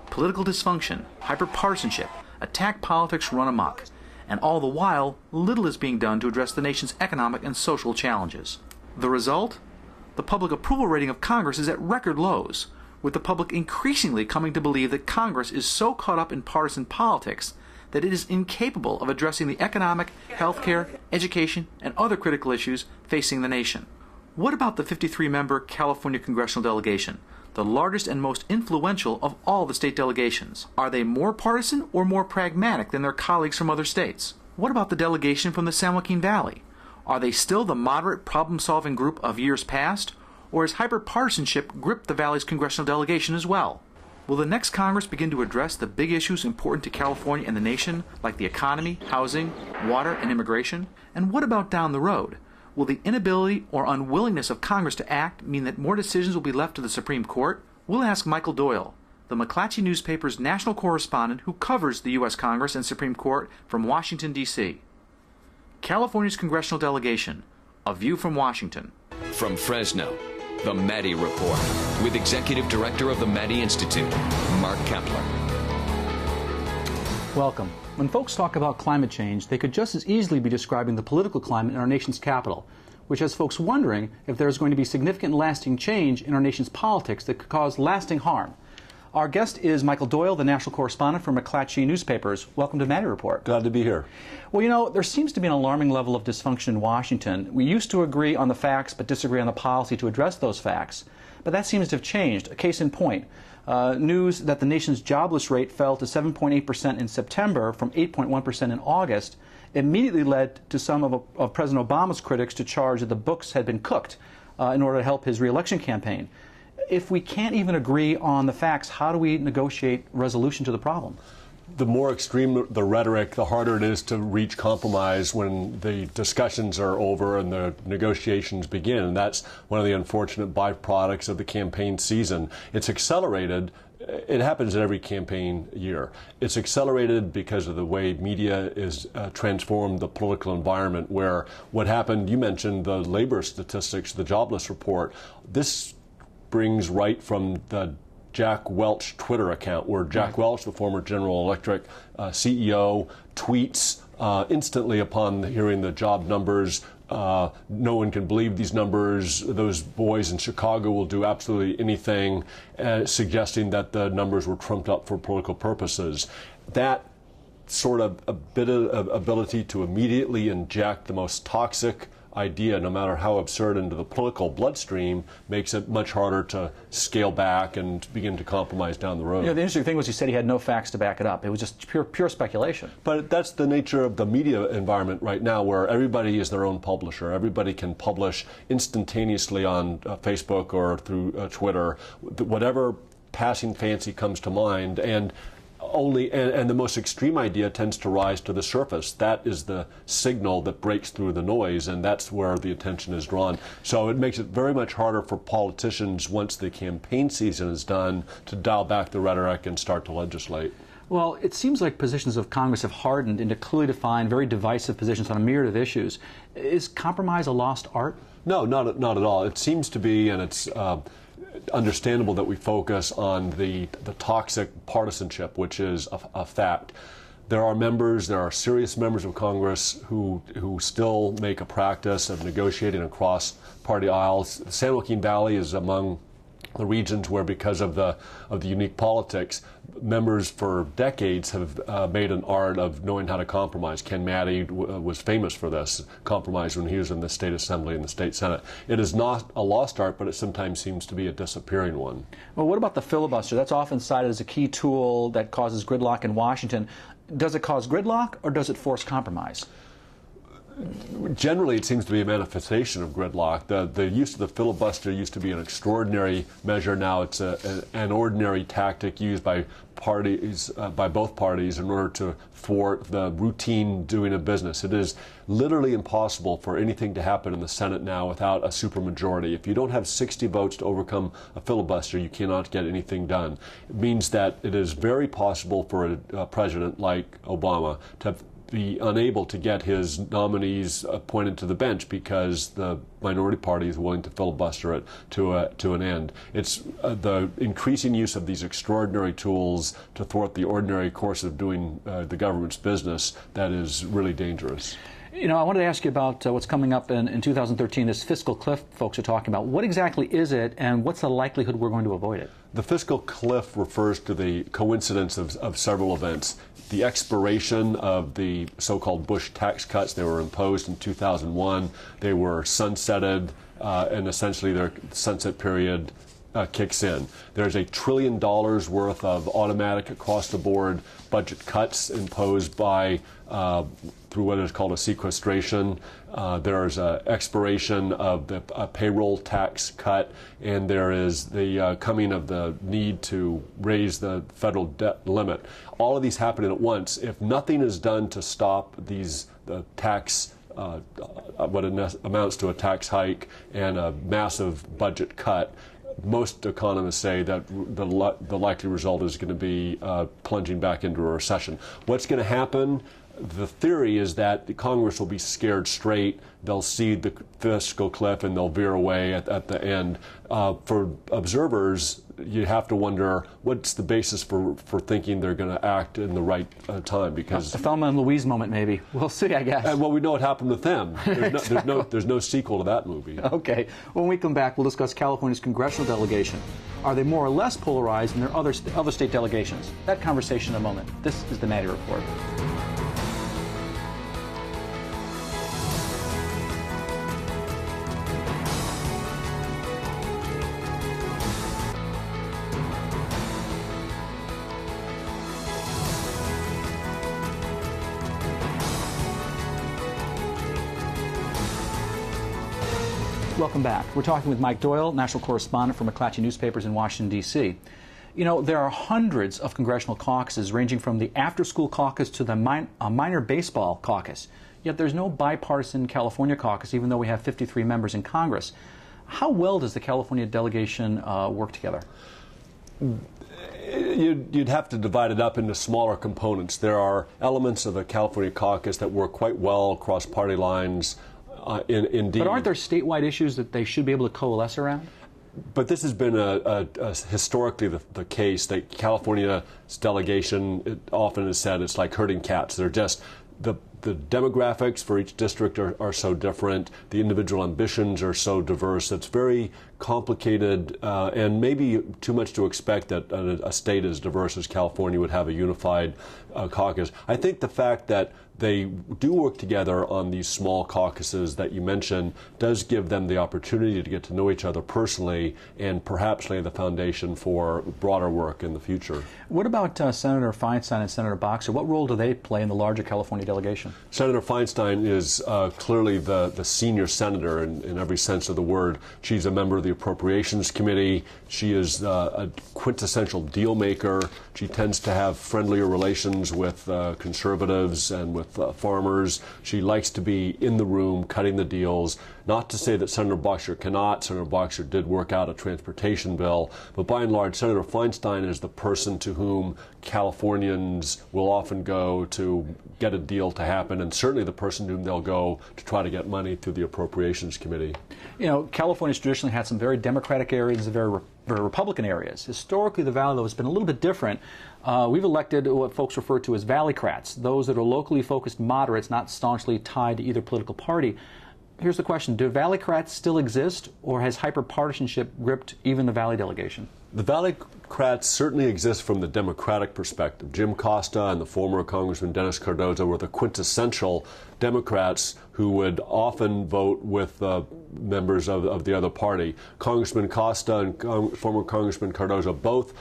political dysfunction, hyperpartisanship, attack politics run amok, and all the while, little is being done to address the nation's economic and social challenges. The result? The public approval rating of Congress is at record lows, with the public increasingly coming to believe that Congress is so caught up in partisan politics that it is incapable of addressing the economic, healthcare, education, and other critical issues facing the nation. What about the 53-member California Congressional Delegation, the largest and most influential of all the state delegations? Are they more partisan or more pragmatic than their colleagues from other states? What about the delegation from the San Joaquin Valley? Are they still the moderate problem-solving group of years past, or has hyperpartisanship gripped the Valley's congressional delegation as well? Will the next Congress begin to address the big issues important to California and the nation, like the economy, housing, water, and immigration? And what about down the road? Will the inability or unwillingness of Congress to act mean that more decisions will be left to the Supreme Court? We'll ask Michael Doyle, the McClatchy Newspapers national correspondent who covers the U.S. Congress and Supreme Court from Washington, D.C. California's Congressional Delegation, a view from Washington. From Fresno, the Maddy Report, with Executive Director of the Maddy Institute, Mark Kepler. Welcome. When folks talk about climate change, they could just as easily be describing the political climate in our nation's capital, which has folks wondering if there's going to be significant and lasting change in our nation's politics that could cause lasting harm. Our guest is Michael Doyle, the national correspondent for McClatchy Newspapers. Welcome to Maddy Report. Glad to be here. Well, you know, there seems to be an alarming level of dysfunction in Washington. We used to agree on the facts but disagree on the policy to address those facts. But that seems to have changed. A case in point, news that the nation's jobless rate fell to 7.8% in September from 8.1% in August immediately led to some of President Obama's critics to charge that the books had been cooked in order to help his re-election campaign. If we can't even agree on the facts, how do we negotiate resolution to the problem? The more extreme the rhetoric, the harder it is to reach compromise when the discussions are over and the negotiations begin. And that's one of the unfortunate byproducts of the campaign season. It's accelerated. It happens in every campaign year. It's accelerated because of the way media is transformed the political environment, where what happened, you mentioned the labor statistics, the jobless report. This brings right from the Jack Welch Twitter account, where Jack Welch, the former General Electric CEO, tweets instantly upon hearing the job numbers. No one can believe these numbers. Those boys in Chicago will do absolutely anything, suggesting that the numbers were trumped up for political purposes. That sort of ability to immediately inject the most toxic idea, no matter how absurd, into the political bloodstream makes it much harder to scale back and begin to compromise down the road. You know, the interesting thing was he said he had no facts to back it up. It was just pure speculation. But that's the nature of the media environment right now, where everybody is their own publisher. Everybody can publish instantaneously on Facebook or through Twitter whatever passing fancy comes to mind, and the most extreme idea tends to rise to the surface. That is the signal that breaks through the noise, and that's where the attention is drawn. So it makes it very much harder for politicians, once the campaign season is done, to dial back the rhetoric and start to legislate. Well, it seems like positions of Congress have hardened into clearly defined, very divisive positions on a myriad of issues. Is compromise a lost art? No, not at all. It seems to be, and it's understandable that we focus on the toxic partisanship, which is a fact. There are serious members of Congress who still make a practice of negotiating across party aisles. The San Joaquin Valley is among the regions where, because of the unique politics, members for decades have made an art of knowing how to compromise. Ken Maddy was famous for this compromise when he was in the state assembly and the state senate. It is not a lost art, but it sometimes seems to be a disappearing one. Well, what about the filibuster? That's often cited as a key tool that causes gridlock in Washington. Does it cause gridlock, or does it force compromise? Generally, it seems to be a manifestation of gridlock. The use of the filibuster used to be an extraordinary measure. Now it's an ordinary tactic used by both parties in order to thwart the routine doing of business. It is literally impossible for anything to happen in the Senate now without a supermajority. If you don't have 60 votes to overcome a filibuster, you cannot get anything done. It means that it is very possible for a president like Obama to be unable to get his nominees appointed to the bench because the minority party is willing to filibuster it to an end. It's the increasing use of these extraordinary tools to thwart the ordinary course of doing the government's business that is really dangerous. You know, I wanted to ask you about what's coming up in 2013, this fiscal cliff folks are talking about. What exactly is it, and what's the likelihood we're going to avoid it? The fiscal cliff refers to the coincidence of several events. The expiration of the so-called Bush tax cuts. They were imposed in 2001. They were sunsetted, and essentially their sunset period kicks in. There's $1 trillion worth of automatic across-the-board budget cuts imposed by through what is called a sequestration. There's an expiration of the payroll tax cut, and there is the coming of the need to raise the federal debt limit. All of these happening at once. If nothing is done to stop the tax, what amounts to a tax hike and a massive budget cut, most economists say that the likely result is going to be plunging back into a recession. What's going to happen? The theory is that the Congress will be scared straight. They'll see the fiscal cliff and they'll veer away at the end. For observers, you have to wonder what's the basis for thinking they're going to act in the right time, because The Thelma and Louise moment, maybe. We'll see, I guess. Well, we know what happened with them. There's no sequel to that movie. Okay. When we come back, we'll discuss California's congressional delegation. Are they more or less polarized than their other state delegations? That conversation in a moment. This is the Maddy Report. Welcome back. We're talking with Mike Doyle, national correspondent for McClatchy Newspapers in Washington, D.C. You know, there are hundreds of congressional caucuses, ranging from the after-school caucus to the minor baseball caucus. Yet there's no bipartisan California caucus, even though we have 53 members in Congress. How well does the California delegation work together? You'd have to divide it up into smaller components. There are elements of the California caucus that work quite well across party lines. Indeed. But aren't there statewide issues that they should be able to coalesce around? But this has been historically the case that California's delegation, it often is said, it's like herding cats. They're just the demographics for each district are so different. The individual ambitions are so diverse. It's very complicated, and maybe too much to expect that a state as diverse as California would have a unified caucus. I think the fact that they do work together on these small caucuses that you mentioned does give them the opportunity to get to know each other personally and perhaps lay the foundation for broader work in the future. What about Senator Feinstein and Senator Boxer? What role do they play in the larger California delegation? Senator Feinstein is clearly the senior senator in every sense of the word. She's a member of the Appropriations Committee. She is a quintessential deal maker. She tends to have friendlier relations with conservatives and with farmers. She likes to be in the room, cutting the deals. Not to say that Senator Boxer cannot. Senator Boxer did work out a transportation bill. But by and large, Senator Feinstein is the person to whom Californians will often go to get a deal to happen, and certainly the person to whom they'll go to try to get money through the Appropriations Committee. You know, California's traditionally had some very Democratic areas and very Republican areas. Historically, the Valley, though, has been a little bit different. We've elected what folks refer to as Valleycrats, those that are locally focused moderates, not staunchly tied to either political party. Here's the question. Do Valleycrats still exist, or has hyperpartisanship gripped even the Valley delegation? The Valleycrats certainly exist from the Democratic perspective. Jim Costa and the former Congressman Dennis Cardozo were the quintessential Democrats who would often vote with members of the other party. Congressman Costa and former Congressman Cardozo both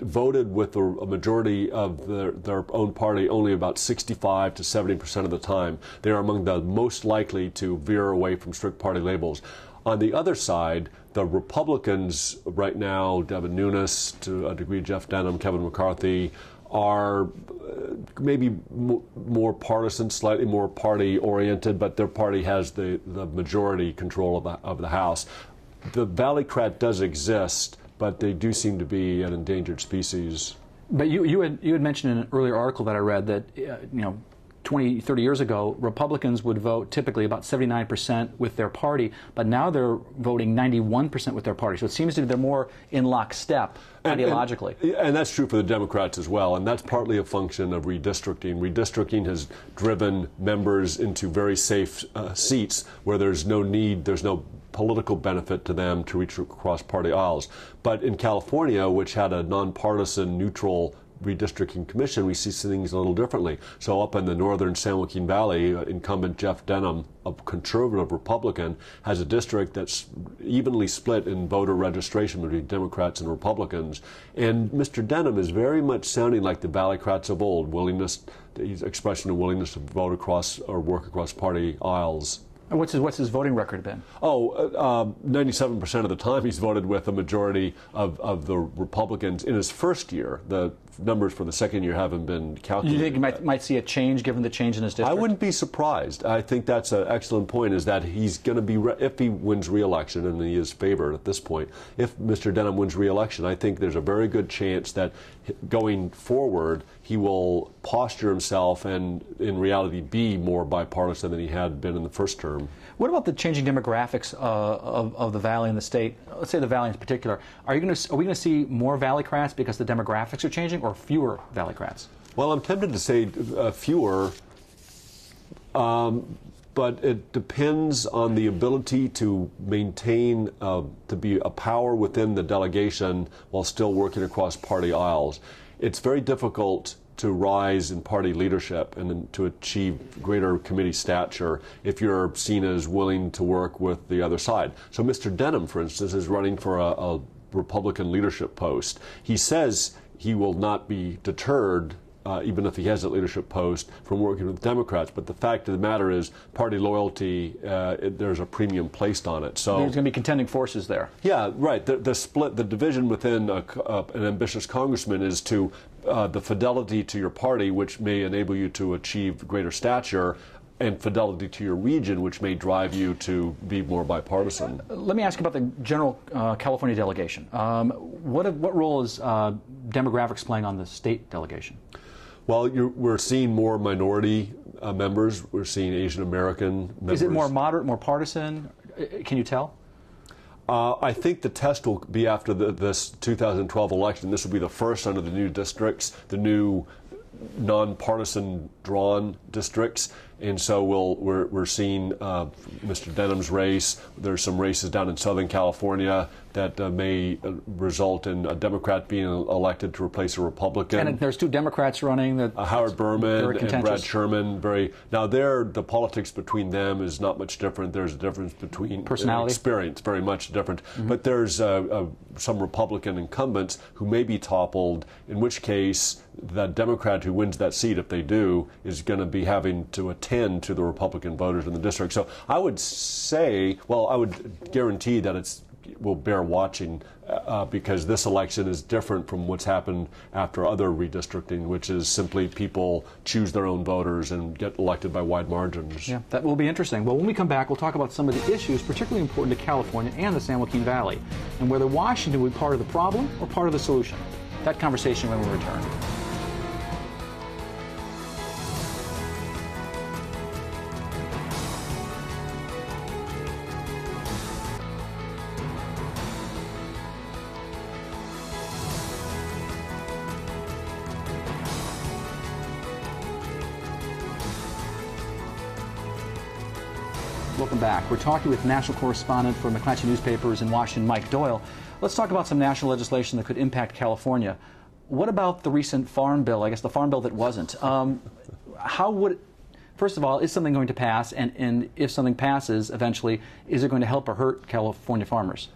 voted with a majority of their own party only about 65 to 70% of the time. They are among the most likely to veer away from strict party labels. On the other side, the Republicans right now, Devin Nunes, to a degree Jeff Denham, Kevin McCarthy, are maybe more partisan, slightly more party-oriented, but their party has the majority control of the House. The Valleycrat does exist, but they do seem to be an endangered species. But you had mentioned in an earlier article that I read that 20, 30 years ago, Republicans would vote typically about 79% with their party, but now they're voting 91% with their party. So it seems to be they're more in lockstep ideologically. And that's true for the Democrats as well, and that's partly a function of redistricting. Redistricting has driven members into very safe seats where there's no need, there's no political benefit to them to reach across party aisles. But in California, which had a nonpartisan, neutral redistricting commission, we see things a little differently. So up in the northern San Joaquin Valley, incumbent Jeff Denham, a conservative Republican, has a district that's evenly split in voter registration between Democrats and Republicans. And Mr. Denham is very much sounding like the Valleycrats of old, his expression of willingness to vote across or work across party aisles. And what's his voting record been? 97% of the time he's voted with a majority of the Republicans in his first year. The numbers for the second year haven't been calculated. Do you think you might see a change given the change in his district? I wouldn't be surprised. I think that's an excellent point, is that he's going to be, if he wins re-election, and he is favored at this point, if Mr. Denham wins re-election, I think there's a very good chance that going forward he will posture himself and in reality be more bipartisan than he had been in the first term. What about the changing demographics of the Valley and the state? Let's say the Valley in particular. Are we going to see more Valleycrats because the demographics are changing, or fewer Valleycrats? Well, I'm tempted to say fewer, but it depends on the ability to maintain, to be a power within the delegation while still working across party aisles. It's very difficult to rise in party leadership and to achieve greater committee stature if you're seen as willing to work with the other side. So Mr. Denham, for instance, is running for a Republican leadership post. He says he will not be deterred, even if he has a leadership post, from working with Democrats. But the fact of the matter is, party loyalty, there's a premium placed on it. So there's going to be contending forces there. Yeah, right. The split, the division within an ambitious congressman is to the fidelity to your party, which may enable you to achieve greater stature, and fidelity to your region, which may drive you to be more bipartisan. Let me ask you about the general California delegation. What role is demographics playing on the state delegation? Well, we're seeing more minority members. We're seeing Asian American members. Is it more moderate, more partisan? Can you tell? I think the test will be after this 2012 election. This will be the first under the new districts, the new nonpartisan drawn districts. And so we're seeing Mr. Denham's race. There's some races down in Southern California that may result in a Democrat being elected to replace a Republican. And there's two Democrats running. Howard Berman and Brad Sherman. Now, the politics between them is not much different. There's a difference between personality, experience, very much different. Mm-hmm. But there's some Republican incumbents who may be toppled, in which case the Democrat who wins that seat, if they do, is going to be having to attend to the Republican voters in the district. So I would say, well, I would guarantee that it will bear watching because this election is different from what's happened after other redistricting, which is simply people choose their own voters and get elected by wide margins. Yeah, that will be interesting. Well, when we come back, we'll talk about some of the issues particularly important to California and the San Joaquin Valley, and whether Washington will be part of the problem or part of the solution. That conversation when we return. Welcome back. We're talking with national correspondent for McClatchy Newspapers in Washington, Mike Doyle. Let's talk about some national legislation that could impact California. What about the recent farm bill? I guess the farm bill that wasn't. First of all, is something going to pass? And if something passes eventually, is it going to help or hurt California farmers?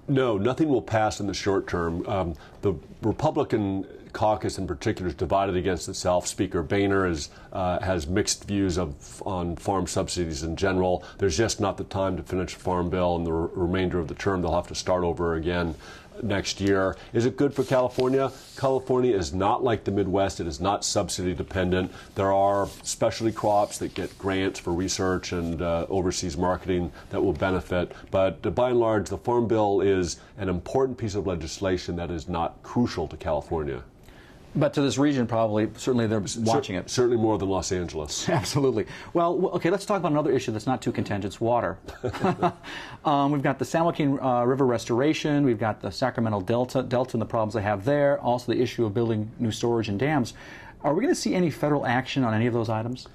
No, nothing will pass in the short term. The Republican caucus in particular is divided against itself. Speaker Boehner has mixed views on farm subsidies in general. There's just not the time to finish the farm bill in the remainder of the term. They'll have to start over again next year. Is it good for California? California is not like the Midwest. It is not subsidy dependent. There are specialty crops that get grants for research and overseas marketing that will benefit. But by and large, the Farm Bill is an important piece of legislation that is not crucial to California. But to this region, probably, certainly they're watching it. Certainly more than Los Angeles. Absolutely. Well, okay, let's talk about another issue that's not too contentious, water. We've got the San Joaquin River restoration, we've got the Sacramento Delta and the problems they have there, also the issue of building new storage and dams. Are we going to see any federal action on any of those items?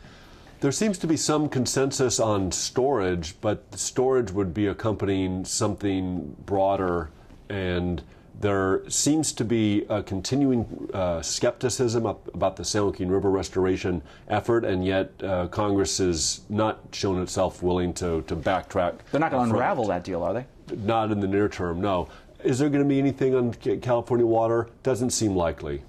There seems to be some consensus on storage, but storage would be accompanying something broader, and there seems to be a continuing skepticism about the San Joaquin River restoration effort, and yet Congress has not shown itself willing to backtrack. They're not going to unravel that deal, are they? Not in the near term, no. Is there going to be anything on California water? Doesn't seem likely.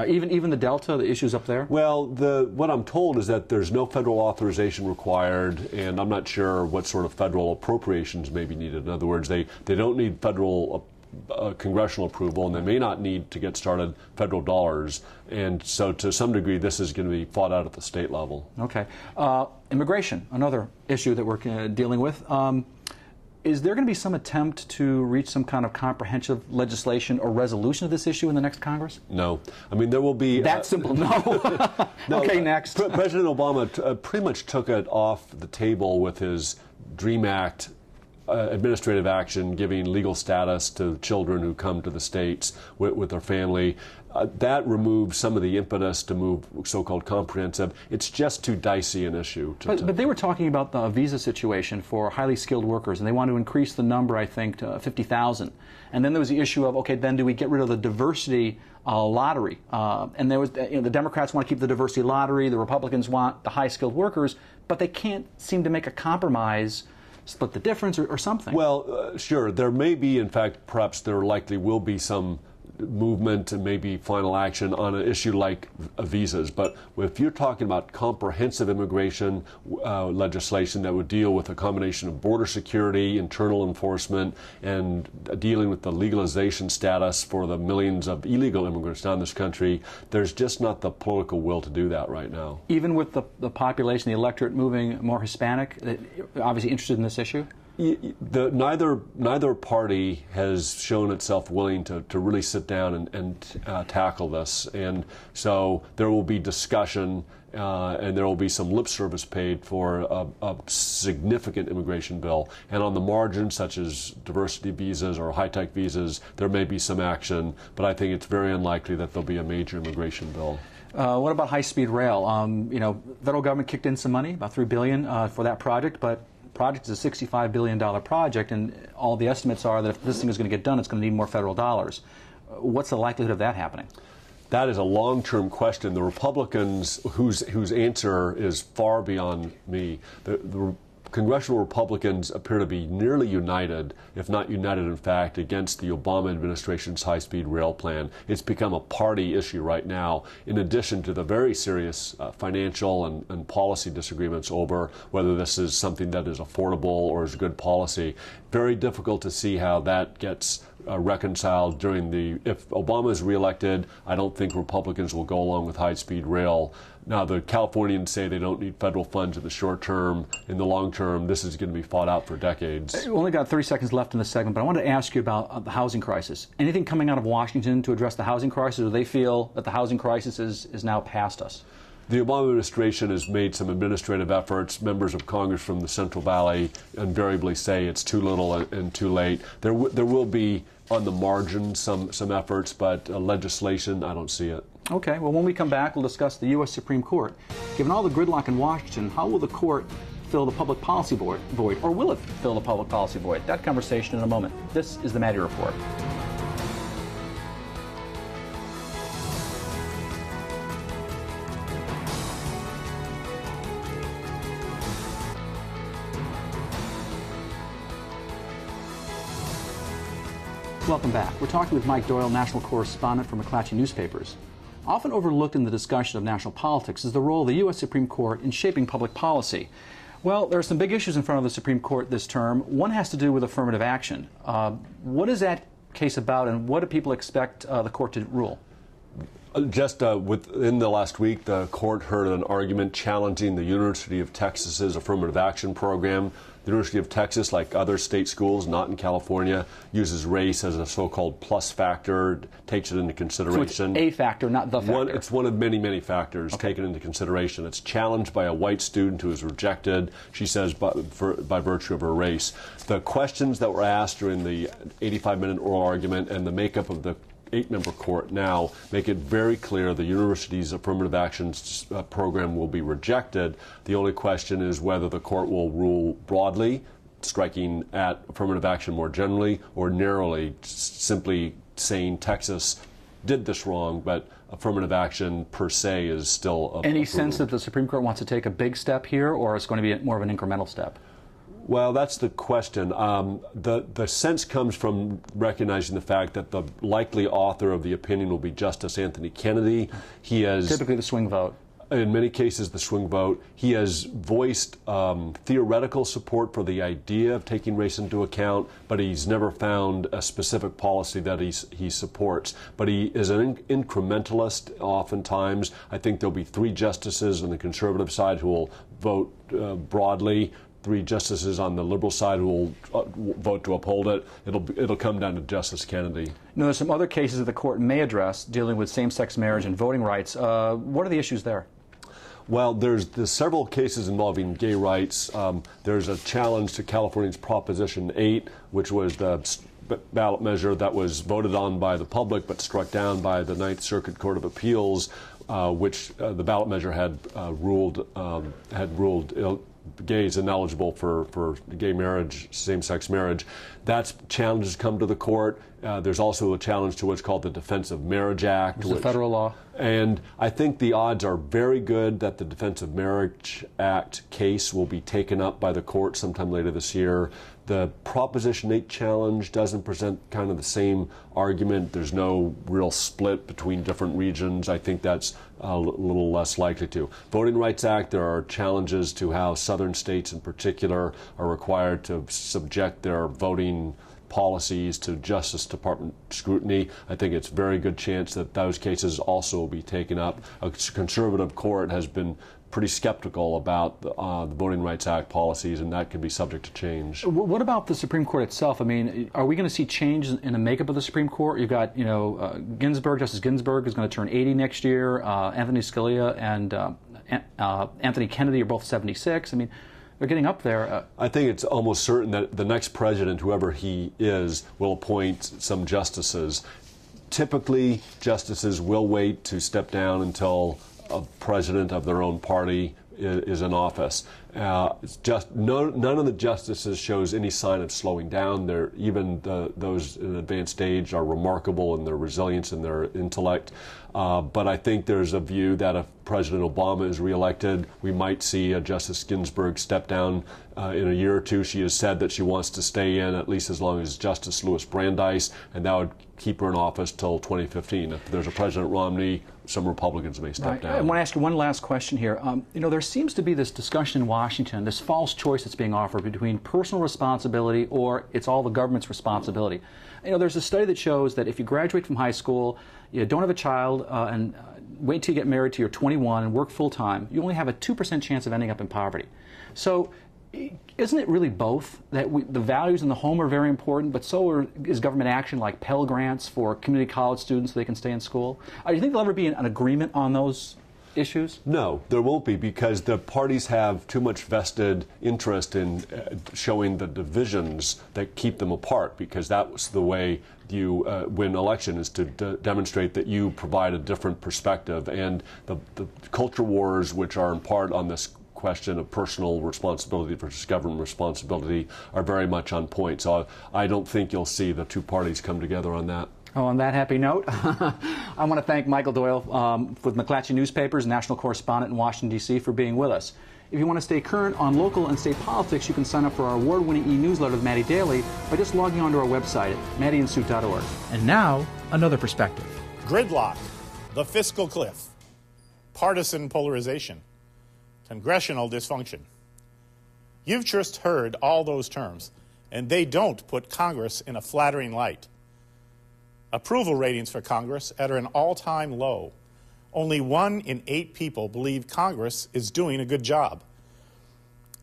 Even the Delta, the issues up there? Well, what I'm told is that there's no federal authorization required, and I'm not sure what sort of federal appropriations may be needed. In other words, they don't need federal congressional approval, and they may not need to get started federal dollars. And so to some degree, this is going to be fought out at the state level. Okay. Immigration, another issue that we're dealing with. Is there going to be some attempt to reach some kind of comprehensive legislation or resolution of this issue in the next Congress? No. I mean, there will be... That simple, no. No. Okay, next. President Obama pretty much took it off the table with his DREAM Act administrative action, giving legal status to children who come to the States with their family. That removes some of the impetus to move so-called comprehensive. It's just too dicey an issue. But they were talking about the visa situation for highly skilled workers, and they want to increase the number, I think, to 50,000. And then there was the issue of, okay, then do we get rid of the diversity lottery? And there was, the Democrats want to keep the diversity lottery, the Republicans want the high skilled workers, but they can't seem to make a compromise, split the difference or something. Well, sure. There may be, in fact, perhaps there likely will be some movement and maybe final action on an issue like visas. But if you're talking about comprehensive immigration legislation that would deal with a combination of border security, internal enforcement, and dealing with the legalization status for the millions of illegal immigrants down this country, there's just not the political will to do that right now. Even with the population, the electorate moving more Hispanic, obviously interested in this issue? Neither party has shown itself willing to really sit down and tackle this, and so there will be discussion and there will be some lip service paid for a significant immigration bill. And on the margins, such as diversity visas or high-tech visas, there may be some action, but I think it's very unlikely that there'll be a major immigration bill. What about high-speed rail? Federal government kicked in some money, about $3 billion for that project, but project is a $65 billion project, and all the estimates are that if this thing is going to get done, it's going to need more federal dollars. What's the likelihood of that happening? That is a long-term question. The Republicans, whose answer is far beyond me, the congressional Republicans appear to be nearly united, if not united in fact, against the Obama administration's high-speed rail plan. It's become a party issue right now, in addition to the very serious financial and policy disagreements over whether this is something that is affordable or is good policy. Very difficult to see how that gets reconciled if Obama is reelected. I don't think Republicans will go along with high-speed rail. Now, the Californians say they don't need federal funds in the short term. In the long term, this is going to be fought out for decades. We've only got 30 seconds left in this segment, but I wanted to ask you about the housing crisis. Anything coming out of Washington to address the housing crisis, or do they feel that the housing crisis is now past us? The Obama administration has made some administrative efforts. Members of Congress from the Central Valley invariably say it's too little and too late. There will be, on the margin, some efforts, but legislation, I don't see it. Okay, well, when we come back, we'll discuss the U.S. Supreme Court. Given all the gridlock in Washington, how will the court fill the public policy void, or will it fill the public policy void? That conversation in a moment. This is the Maddy Report. Welcome back. We're talking with Mike Doyle, national correspondent for McClatchy Newspapers. Often overlooked in the discussion of national politics is the role of the U.S. Supreme Court in shaping public policy. Well, there are some big issues in front of the Supreme Court this term. One has to do with affirmative action. What is that case about, and what do people expect the court to rule? Just within the last week, the court heard an argument challenging the University of Texas's affirmative action program. The University of Texas, like other state schools, not in California, uses race as a so-called plus factor, takes it into consideration. So it's a factor, not the factor. It's one of many, many factors taken into consideration. It's challenged by a white student who is rejected, she says, by virtue of her race. The questions that were asked during the 85-minute oral argument and the makeup of the 8-member court now make it very clear the university's affirmative action program will be rejected. The only question is whether the court will rule broadly, striking at affirmative action more generally, or narrowly, simply saying Texas did this wrong, but affirmative action per se is still Any sense that the Supreme Court wants to take a big step here, or it's going to be more of an incremental step? Well, that's the question. The sense comes from recognizing the fact that the likely author of the opinion will be Justice Anthony Kennedy. He has typically the swing vote. In many cases, the swing vote. He has voiced theoretical support for the idea of taking race into account, but he's never found a specific policy that he supports. But he is an incrementalist oftentimes. I think there'll be 3 justices on the conservative side who will vote broadly, 3 justices on the liberal side who will vote to uphold it. It'll come down to Justice Kennedy. Now, there's some other cases that the court may address dealing with same-sex marriage and voting rights. What are the issues there? Well, there's several cases involving gay rights. There's a challenge to California's Proposition 8, which was the ballot measure that was voted on by the public but struck down by the Ninth Circuit Court of Appeals, which the ballot measure had ruled gays ineligible for gay marriage, same-sex marriage. That challenge has come to the court. There's also a challenge to what's called the Defense of Marriage Act. It's a federal law. And I think the odds are very good that the Defense of Marriage Act case will be taken up by the court sometime later this year. The Proposition 8 challenge doesn't present kind of the same argument. There's no real split between different regions. I think that's a little less likely to. Voting Rights Act, there are challenges to how southern states in particular are required to subject their voting policies to Justice Department scrutiny. I think it's a very good chance that those cases also will be taken up. A conservative court has been pretty skeptical about the Voting Rights Act policies, and that can be subject to change. What about the Supreme Court itself? I mean, are we going to see change in the makeup of the Supreme Court? You've got, Ginsburg, Justice Ginsburg is going to turn 80 next year. Anthony Scalia and Anthony Kennedy are both 76. I mean, they're getting up there. I think it's almost certain that the next president, whoever he is, will appoint some justices. Typically, justices will wait to step down until a president of their own party is in office. None of the justices shows any sign of slowing down. Even those in advanced age are remarkable in their resilience and their intellect. But I think there's a view that if President Obama is reelected, we might see a Justice Ginsburg step down in a year or two. She has said that she wants to stay in at least as long as Justice Louis Brandeis, and that would keep her in office till 2015. If there's a President Romney, some Republicans may step down. I want to ask you one last question here. There seems to be this discussion in Washington, this false choice that's being offered between personal responsibility or it's all the government's responsibility. There's a study that shows that if you graduate from high school, you don't have a child, and wait till you get married till you're 21 and work full-time, you only have a 2% chance of ending up in poverty. So isn't it really both? That the values in the home are very important, but so is government action like Pell Grants for community college students so they can stay in school? Do you think there'll ever be an agreement on those issues? No, there won't be, because the parties have too much vested interest in showing the divisions that keep them apart, because that's the way you win election, is to demonstrate that you provide a different perspective. And the culture wars, which are in part on this question of personal responsibility versus government responsibility, are very much on point. So I don't think you'll see the two parties come together on that. Oh, on that happy note, I want to thank Michael Doyle with McClatchy Newspapers, national correspondent in Washington, D.C., for being with us. If you want to stay current on local and state politics, you can sign up for our award-winning e-newsletter with Maddy Daily by just logging onto our website at maddyandsuit.org. And now, another perspective. Gridlock, the fiscal cliff, partisan polarization, congressional dysfunction. You've just heard all those terms, and they don't put Congress in a flattering light. Approval ratings for Congress are at an all-time low. Only 1 in 8 people believe Congress is doing a good job.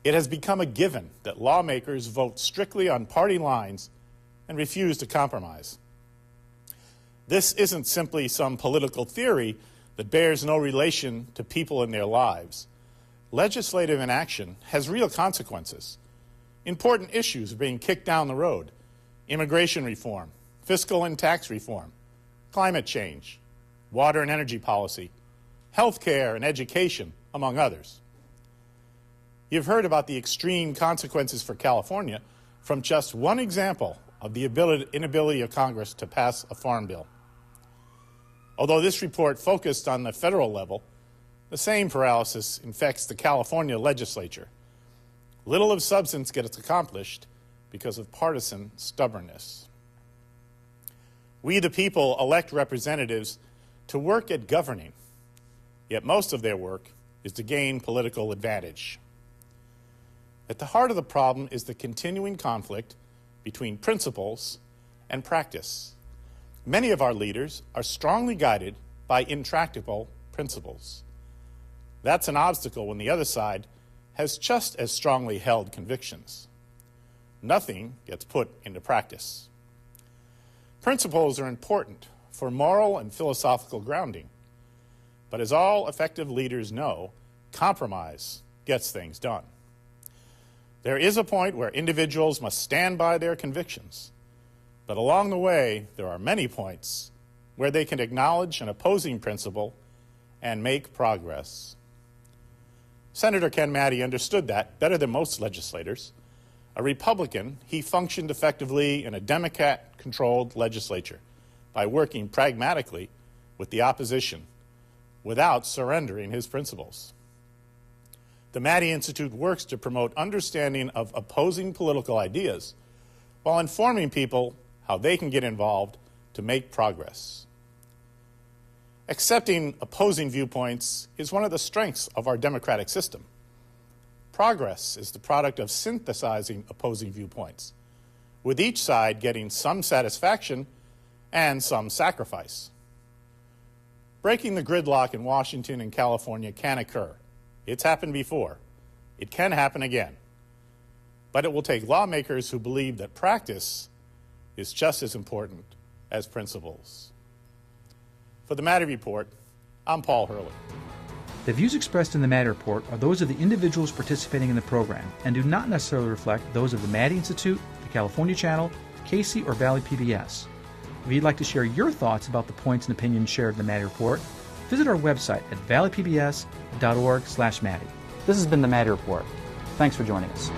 It has become a given that lawmakers vote strictly on party lines and refuse to compromise. This isn't simply some political theory that bears no relation to people and their lives. Legislative inaction has real consequences. Important issues are being kicked down the road: immigration reform, fiscal and tax reform, climate change, water and energy policy, health care and education, among others. You've heard about the extreme consequences for California from just one example of the inability of Congress to pass a farm bill. Although this report focused on the federal level, the same paralysis infects the California legislature. Little of substance gets accomplished because of partisan stubbornness. We, the people, elect representatives to work at governing, yet most of their work is to gain political advantage. At the heart of the problem is the continuing conflict between principles and practice. Many of our leaders are strongly guided by intractable principles. That's an obstacle when the other side has just as strongly held convictions. Nothing gets put into practice. Principles are important for moral and philosophical grounding, but as all effective leaders know, compromise gets things done. There is a point where individuals must stand by their convictions, but along the way, there are many points where they can acknowledge an opposing principle and make progress. Senator Ken Maddy understood that better than most legislators. A Republican, he functioned effectively in a Democrat-controlled legislature by working pragmatically with the opposition without surrendering his principles. The Maddy Institute works to promote understanding of opposing political ideas while informing people how they can get involved to make progress. Accepting opposing viewpoints is one of the strengths of our democratic system. Progress is the product of synthesizing opposing viewpoints, with each side getting some satisfaction and some sacrifice. Breaking the gridlock in Washington and California can occur. It's happened before. It can happen again. But it will take lawmakers who believe that practice is just as important as principles. For the Maddy Report, I'm Paul Hurley. The views expressed in the Maddy Report are those of the individuals participating in the program and do not necessarily reflect those of the Maddy Institute, the California Channel, Casey, or Valley PBS. If you'd like to share your thoughts about the points and opinions shared in the Maddy Report, visit our website at valleypbs.org/Maddy. This has been the Maddy Report. Thanks for joining us.